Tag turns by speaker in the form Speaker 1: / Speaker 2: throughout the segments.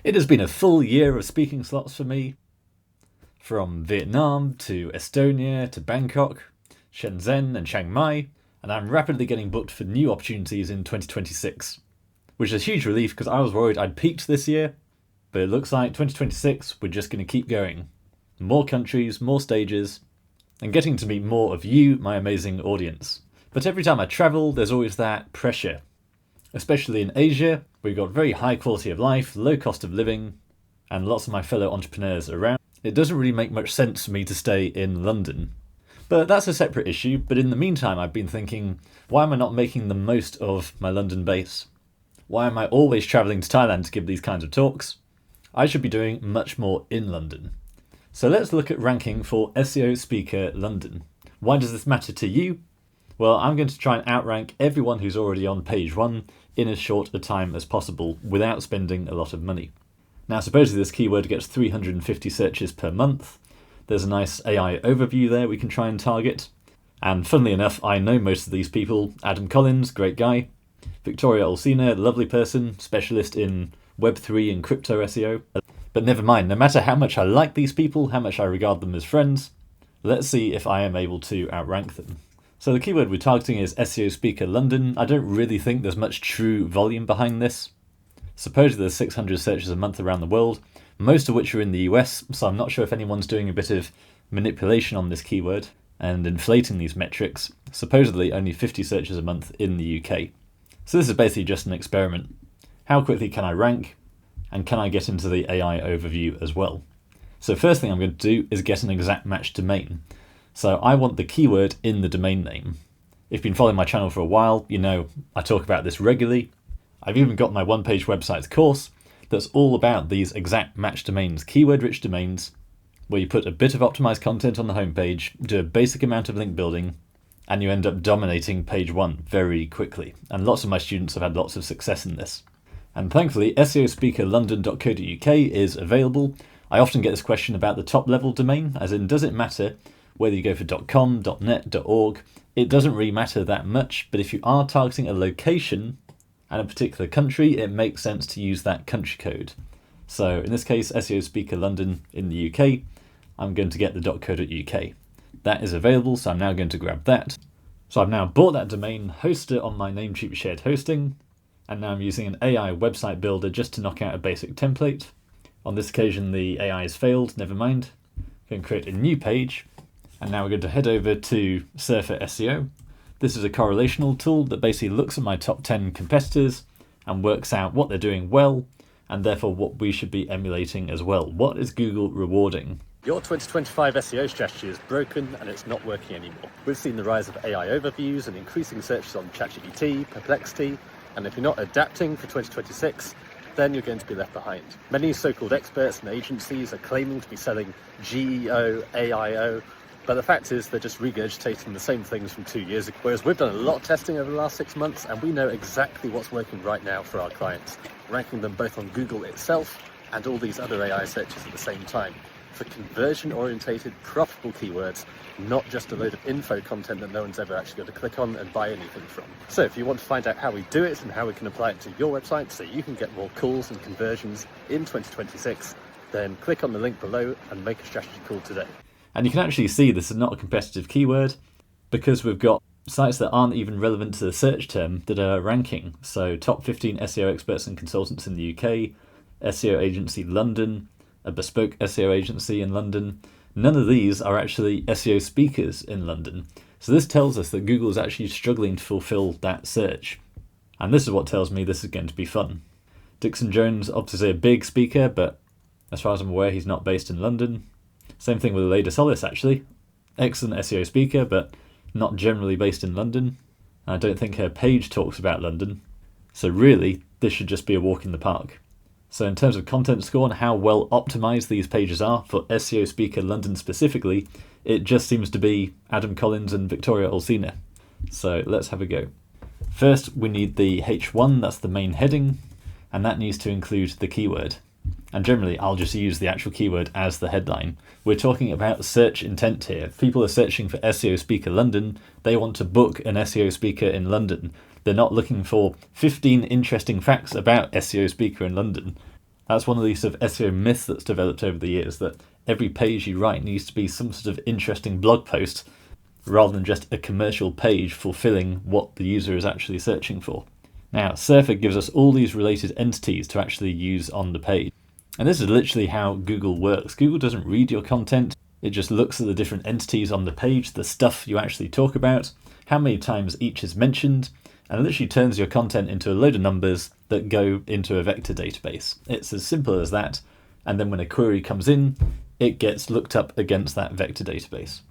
Speaker 1: It has been a full year of speaking slots for me, from Vietnam to Estonia to Bangkok, Shenzhen and Chiang Mai, and I'm rapidly getting booked for new opportunities in 2026, which is a huge relief because I was worried I'd peaked this year, but it looks like 2026 we're just going to keep going. More countries, more stages, and getting to meet more of you, my amazing audience. But every time I travel, there's always that pressure. Especially in Asia, we've got very high quality of life, low cost of living, and lots of my fellow entrepreneurs around. It doesn't really make much sense for me to stay in London. But that's a separate issue, but in the meantime I've been thinking, why am I not making the most of my London base? Why am I always travelling to Thailand to give these kinds of talks? I should be doing much more in London. So let's look at ranking for SEO Speaker London. Why does this matter to you? Well, I'm going to try and outrank everyone who's already on page 1 in as short a time as possible without spending a lot of money. Now, supposedly this keyword gets 350 searches per month. There's a nice AI overview there we can try and target. And funnily enough, I know most of these people. Adam Collins, great guy. Victoria Olsina, lovely person, specialist in Web3 and crypto SEO. But never mind, no matter how much I like these people, how much I regard them as friends, let's see if I am able to outrank them. So the keyword we're targeting is SEO Speaker London. I don't really think there's much true volume behind this. Supposedly there's 600 searches a month around the world, most of which are in the US, so I'm not sure if anyone's doing a bit of manipulation on this keyword and inflating these metrics. Supposedly only 50 searches a month in the UK. So this is basically just an experiment. How quickly can I rank? And can I get into the AI overview as well? So first thing I'm going to do is get an exact match domain. So I want the keyword in the domain name. If you've been following my channel for a while, you know I talk about this regularly. I've even got my one-page website course that's all about these exact match domains, keyword-rich domains, where you put a bit of optimized content on the homepage, do a basic amount of link building, and you end up dominating page 1 very quickly. And lots of my students have had lots of success in this. And thankfully, seospeakerlondon.co.uk is available. I often get this question about the top-level domain, as in, does it matter whether you go for .com, .net, .org? It doesn't really matter that much, but if you are targeting a location and a particular country, it makes sense to use that country code. So in this case, SEO Speaker London in the UK, I'm going to get the .co.uk. That is available, so I'm now going to grab that. So I've now bought that domain, hosted it on my Namecheap shared hosting, and now I'm using an AI website builder just to knock out a basic template. On this occasion, the AI has failed, never mind. I'm going to create a new page, and now we're going to head over to Surfer SEO. This is a correlational tool that basically looks at my top 10 competitors and works out what they're doing well, and therefore what we should be emulating as well. What is Google rewarding? Your 2025 SEO strategy is broken and it's not working anymore. We've seen the rise of AI overviews and increasing searches on ChatGPT, Perplexity, and if you're not adapting for 2026, then you're going to be left behind. Many so-called experts and agencies are claiming to be selling GEO, AIO, but the fact is they're just regurgitating the same things from 2 years ago. Whereas we've done a lot of testing over the last 6 months and we know exactly what's working right now for our clients, ranking them both on Google itself and all these other AI searches at the same time for conversion-orientated, profitable keywords, not just a load of info content that no one's ever actually going to click on and buy anything from. So if you want to find out how we do it and how we can apply it to your website so you can get more calls and conversions in 2026, then click on the link below and make a strategy call today. And you can actually see this is not a competitive keyword because we've got sites that aren't even relevant to the search term that are ranking. So top 15 SEO experts and consultants in the UK, SEO agency London, a bespoke SEO agency in London. None of these are actually SEO speakers in London. So this tells us that Google is actually struggling to fulfill that search. And this is what tells me this is going to be fun. Dixon Jones, obviously a big speaker, but as far as I'm aware, he's not based in London. Same thing with Leda Solis, actually. Excellent SEO speaker, but not generally based in London. And I don't think her page talks about London. So really, this should just be a walk in the park. So in terms of content score and how well optimized these pages are for SEO Speaker London specifically, it just seems to be Adam Collins and Victoria Olsina. So let's have a go. First, we need the H1, that's the main heading, and that needs to include the keyword. And generally, I'll just use the actual keyword as the headline. We're talking about search intent here. If people are searching for SEO Speaker London, they want to book an SEO speaker in London. They're not looking for 15 interesting facts about SEO Speaker in London. That's one of these sort of SEO myths that's developed over the years, that every page you write needs to be some sort of interesting blog post rather than just a commercial page fulfilling what the user is actually searching for. Now, Surfer gives us all these related entities to actually use on the page. And this is literally how Google works. Google doesn't read your content. It just looks at the different entities on the page, the stuff you actually talk about, how many times each is mentioned, and it literally turns your content into a load of numbers that go into a vector database. It's as simple as that. And then when a query comes in, it gets looked up against that vector database.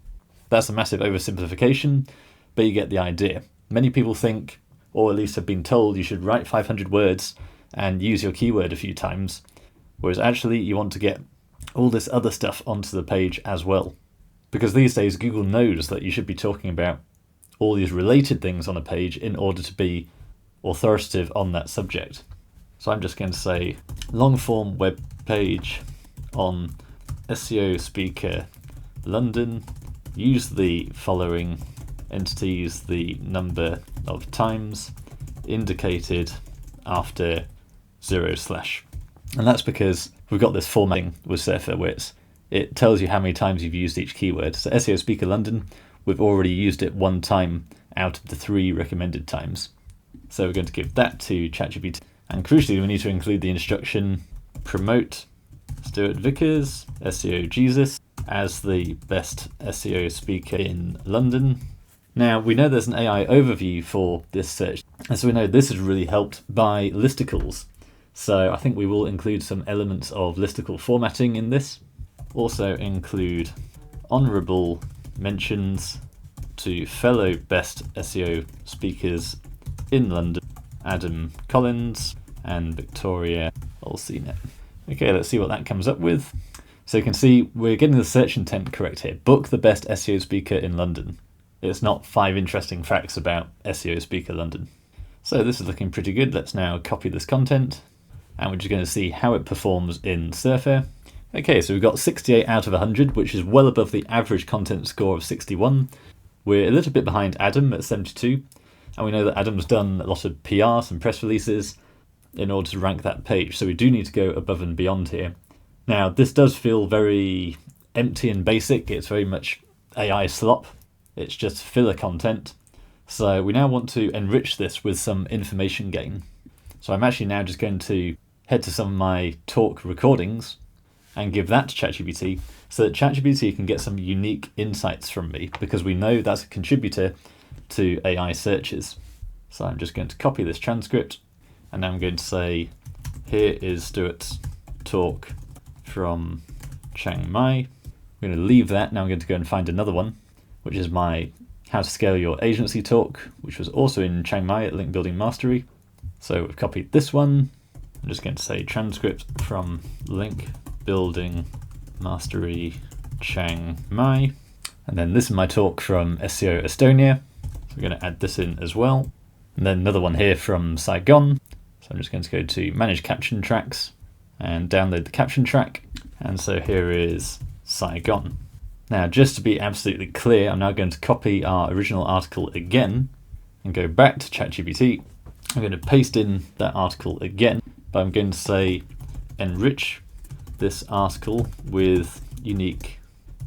Speaker 1: That's a massive oversimplification, but you get the idea. Many people think, or at least have been told, you should write 500 words and use your keyword a few times, whereas actually you want to get all this other stuff onto the page as well. Because these days Google knows that you should be talking about all these related things on a page in order to be authoritative on that subject. So I'm just going to say long form web page on SEO Speaker London, use the following entities, the number of times indicated after 0/. And that's because we've got this formatting with Surfer where it tells you how many times you've used each keyword. So SEO Speaker London, we've already used it 1 time out of the 3 recommended times. So we're going to give that to ChatGPT. And crucially, we need to include the instruction promote Stuart Vickers, SEO Jesus, as the best SEO speaker in London. Now, we know there's an AI overview for this search, and so we know this is really helped by listicles. So I think we will include some elements of listicle formatting in this. Also include honourable mentions to fellow best SEO speakers in London, Adam Collins and Victoria Olsina. Okay, let's see what that comes up with. So you can see we're getting the search intent correct here. Book the best SEO speaker in London. It's not 5 interesting facts about SEO Speaker London. So this is looking pretty good. Let's now copy this content and we're just going to see how it performs in Surfer. Okay, so we've got 68 out of 100, which is well above the average content score of 61. We're a little bit behind Adam at 72, and we know that Adam's done a lot of PR, some press releases, in order to rank that page, so we do need to go above and beyond here. Now, this does feel very empty and basic. It's very much AI slop. It's just filler content. So we now want to enrich this with some information gain. So I'm actually now just going to head to some of my talk recordings and give that to ChatGPT so that ChatGPT can get some unique insights from me, because we know that's a contributor to AI searches. So I'm just going to copy this transcript and now I'm going to say, here is Stuart's talk from Chiang Mai. I'm going to leave that. Now I'm going to go and find another one, which is my How to Scale Your Agency talk, which was also in Chiang Mai at Link Building Mastery. So we've copied this one. I'm just going to say transcript from Link Building Mastery Chiang Mai. And then this is my talk from SEO Estonia. So we're going to add this in as well. And then another one here from Saigon. So I'm just going to go to Manage Caption Tracks and download the caption track. And so here is Saigon. Now, just to be absolutely clear, I'm now going to copy our original article again and go back to ChatGPT. I'm going to paste in that article again, but I'm going to say enrich this article with unique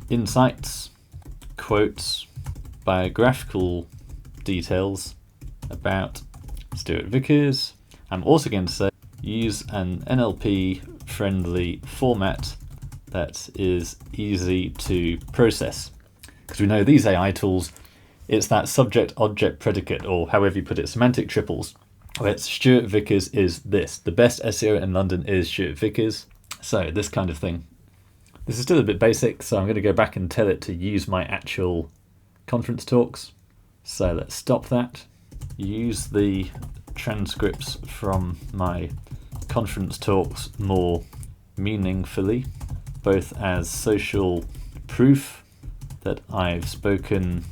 Speaker 1: insights, quotes, biographical details about Stuart Vickers. I'm also going to say use an NLP friendly format that is easy to process. Because we know these AI tools, it's that subject, object, predicate, or however you put it, semantic triples. Where it's Stuart Vickers is this. The best SEO in London is Stuart Vickers. So this kind of thing. This is still a bit basic, so I'm going to go back and tell it to use my actual conference talks. So let's stop that. Use the transcripts from my conference talks more meaningfully, both as social proof that I've spoken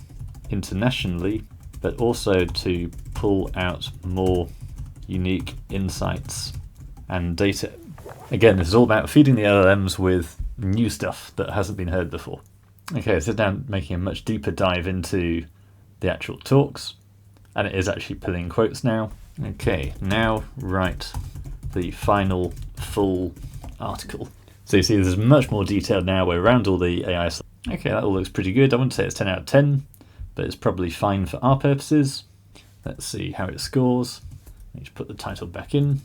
Speaker 1: internationally, but also to pull out more unique insights and data. Again, this is all about feeding the LLMs with new stuff that hasn't been heard before. Okay, so now making a much deeper dive into the actual talks, and it is actually pulling quotes now. Okay, now write the final full article. So you see there's much more detail now. We're around all the AI. Okay, that all looks pretty good. I wouldn't say it's 10 out of 10, but it's probably fine for our purposes. Let's see how it scores. Let me just put the title back in,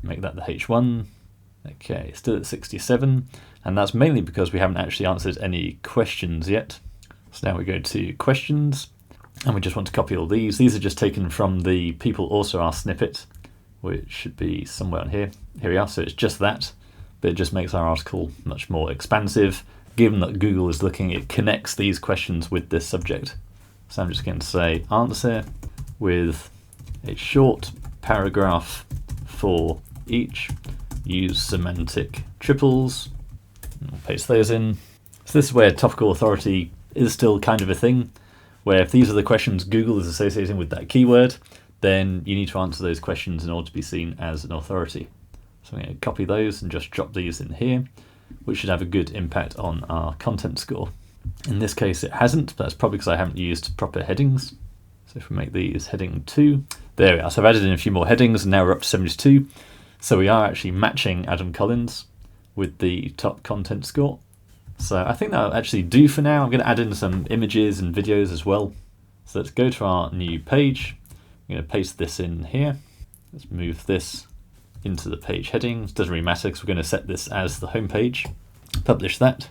Speaker 1: make that the H1. Okay, still at 67, and that's mainly because we haven't actually answered any questions yet. So now we go to questions, and we just want to copy all these. These are just taken from the People Also Ask snippet, which should be somewhere on here. Here we are, so it's just that, but it just makes our article much more expansive. Given that Google is looking, it connects these questions with this subject. So I'm just going to say answer with a short paragraph for each. Use semantic triples. I'll paste those in. So this is where topical authority is still kind of a thing, where if these are the questions Google is associating with that keyword, then you need to answer those questions in order to be seen as an authority. So I'm going to copy those and just drop these in here, which should have a good impact on our content score. In this case it hasn't, but that's probably because I haven't used proper headings. So if we make these heading 2, there we are. So I've added in a few more headings and now we're up to 72. So we are actually matching Adam Collins with the top content score. So I think that'll actually do for now. I'm going to add in some images and videos as well. So let's go to our new page. I'm going to paste this in here. Let's move this into the page headings. Doesn't really matter because we're going to set this as the home page. Publish that.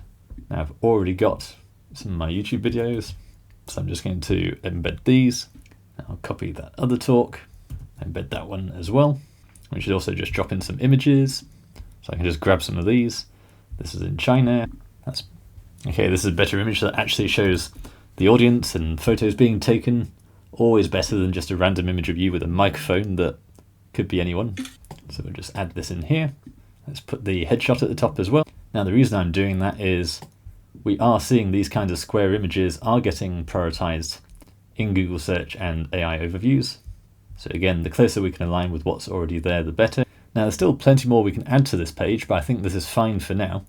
Speaker 1: Now I've already got some of my YouTube videos, so I'm just going to embed these. I'll copy that other talk, embed that one as well. We should also just drop in some images. So I can just grab some of these. This is in China. That's okay. This is a better image that actually shows the audience and photos being taken. Always better than just a random image of you with a microphone that could be anyone. So we'll just add this in here. Let's put the headshot at the top as well. Now the reason I'm doing that is we are seeing these kinds of square images are getting prioritized in Google search and AI overviews. So again, the closer we can align with what's already there, the better. Now there's still plenty more we can add to this page, but I think this is fine for now.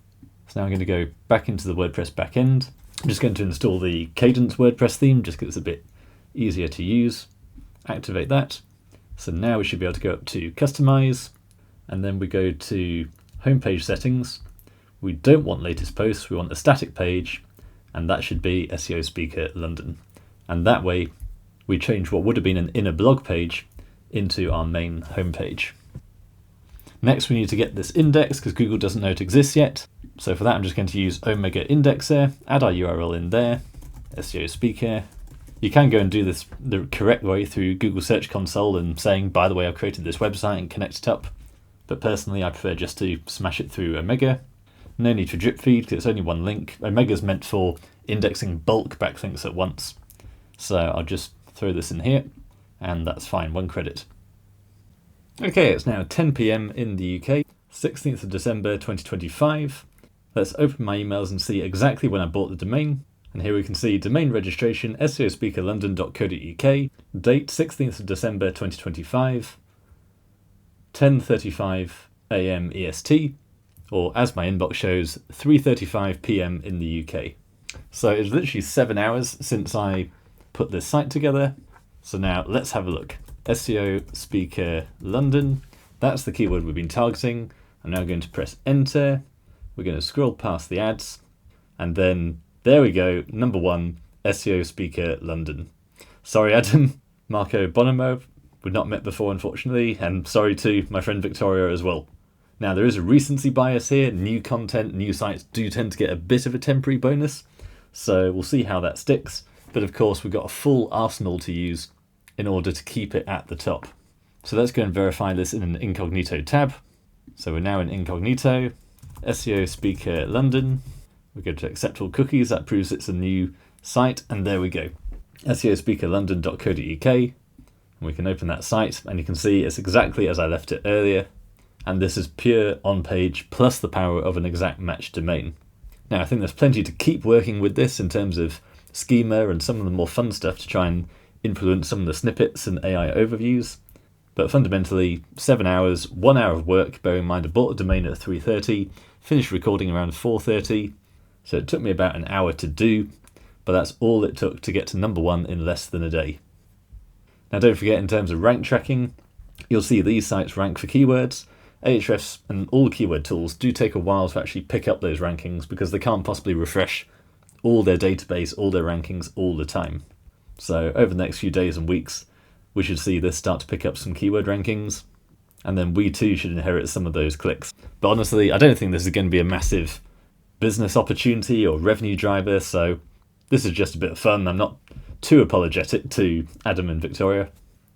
Speaker 1: So now I'm going to go back into the WordPress backend. I'm just going to install the Cadence WordPress theme just because it's a bit easier to use. Activate that. So now we should be able to go up to Customize, and then we go to Homepage Settings. We don't want latest posts, we want a static page, and that should be SEO Speaker London. And that way we change what would have been an inner blog page into our main homepage. Next we need to get this indexed because Google doesn't know it exists yet. So for that I'm just going to use Omega Indexer, add our URL in there, SEO Speaker. You can go and do this the correct way through Google Search Console and saying, by the way, I've created this website and connect it up. But personally, I prefer just to smash it through Omega. No need for drip feed because it's only one link. Omega's meant for indexing bulk backlinks at once. So I'll just throw this in here and that's fine, 1 credit. Okay, it's now 10 PM in the UK, 16th of December 2025. Let's open my emails and see exactly when I bought the domain. And here we can see domain registration, seospeakerlondon.co.uk, date 16th of December 2025, 10:35 AM EST, or as my inbox shows, 3:35 PM in the UK. So it's literally 7 hours since I put this site together. So now let's have a look. SEO Speaker London, that's the keyword we've been targeting. I'm now going to press enter. We're going to scroll past the ads, and then there we go, number 1, SEO Speaker London. Sorry, Adam, Marco Bonomo, we've not met before, unfortunately, and sorry to my friend Victoria as well. Now, there is a recency bias here. New content, new sites do tend to get a bit of a temporary bonus, so we'll see how that sticks. But of course, we've got a full arsenal to use in order to keep it at the top. So let's go and verify this in an incognito tab. So we're now in incognito, SEO Speaker London. We go to accept all cookies, that proves it's a new site, and there we go. seospeakerlondon.co.uk, and we can open that site, and you can see it's exactly as I left it earlier, and this is pure on-page plus the power of an exact match domain. Now I think there's plenty to keep working with this in terms of schema and some of the more fun stuff to try and influence some of the snippets and AI overviews, but fundamentally 7 hours, 1 hour of work. Bear in mind I bought the domain at 3:30, finished recording around 4:30, so it took me about an hour to do, but that's all it took to get to number 1 in less than a day. Now don't forget, in terms of rank tracking, you'll see these sites rank for keywords, Ahrefs and all keyword tools do take a while to actually pick up those rankings because they can't possibly refresh all their database, all their rankings all the time. So over the next few days and weeks, we should see this start to pick up some keyword rankings, and then we too should inherit some of those clicks. But honestly, I don't think this is going to be a massive business opportunity or revenue driver, so this is just a bit of fun. I'm not too apologetic to Adam and Victoria.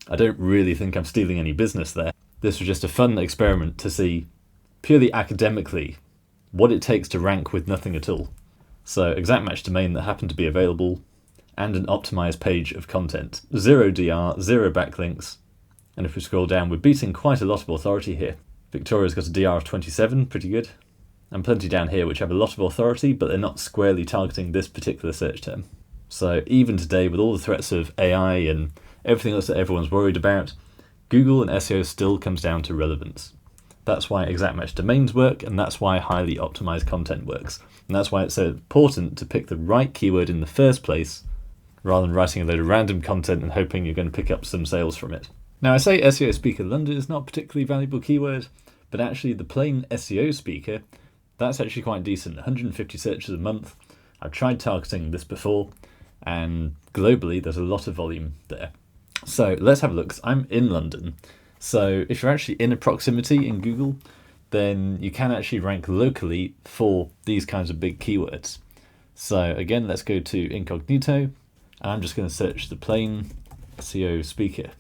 Speaker 1: I don't really think I'm stealing any business there. This was just a fun experiment to see, purely academically, what it takes to rank with nothing at all. So exact match domain that happened to be available, and an optimized page of content. 0 DR, 0 backlinks, and if we scroll down, we're beating quite a lot of authority here. Victoria's got a DR of 27, pretty good, and plenty down here which have a lot of authority, but they're not squarely targeting this particular search term. So even today, with all the threats of AI and everything else that everyone's worried about, Google and SEO still comes down to relevance. That's why exact match domains work, and that's why highly optimized content works. And that's why it's so important to pick the right keyword in the first place, rather than writing a load of random content and hoping you're going to pick up some sales from it. Now, I say SEO Speaker London is not a particularly valuable keyword, but actually the plain SEO Speaker, that's actually quite decent. 150 searches a month. I've tried targeting this before, and globally there's a lot of volume there. So let's have a look. I'm in London. So if you're actually in a proximity in Google, then you can actually rank locally for these kinds of big keywords. So again, let's go to incognito, and I'm just going to search the plain SEO Speaker.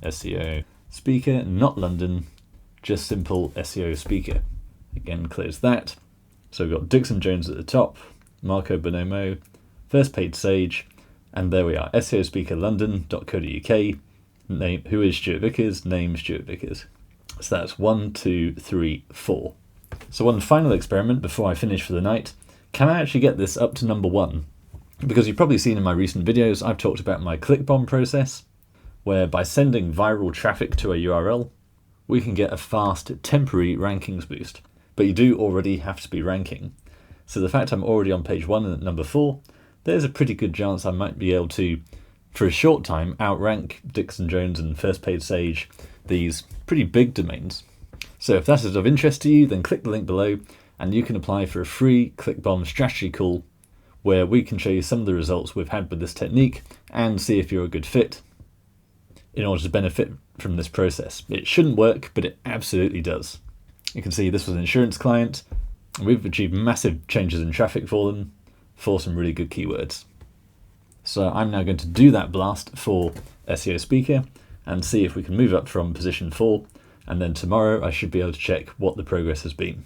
Speaker 1: SEO Speaker, not London, just simple SEO Speaker. Again, close that. So we've got Dixon Jones at the top, Marco Bonomo, first page Sage, and there we are, seospeakerlondon.co.uk, name, who is Stuart Vickers, name Stuart Vickers. So that's 1, 2, 3, 4. So one final experiment before I finish for the night. Can I actually get this up to number 1? Because you've probably seen in my recent videos, I've talked about my ClickBomb process, where by sending viral traffic to a URL, we can get a fast temporary rankings boost. But you do already have to be ranking. So the fact I'm already on page 1 and at number 4, there's a pretty good chance I might be able to, for a short time, outrank Dixon Jones and First Page Sage, these pretty big domains. So if that is of interest to you, then click the link below and you can apply for a free ClickBomb strategy call where we can show you some of the results we've had with this technique and see if you're a good fit in order to benefit from this process. It shouldn't work, but it absolutely does. You can see this was an insurance client. We've achieved massive changes in traffic for them for some really good keywords. So I'm now going to do that blast for SEO Speaker and see if we can move up from position 4, and then tomorrow I should be able to check what the progress has been.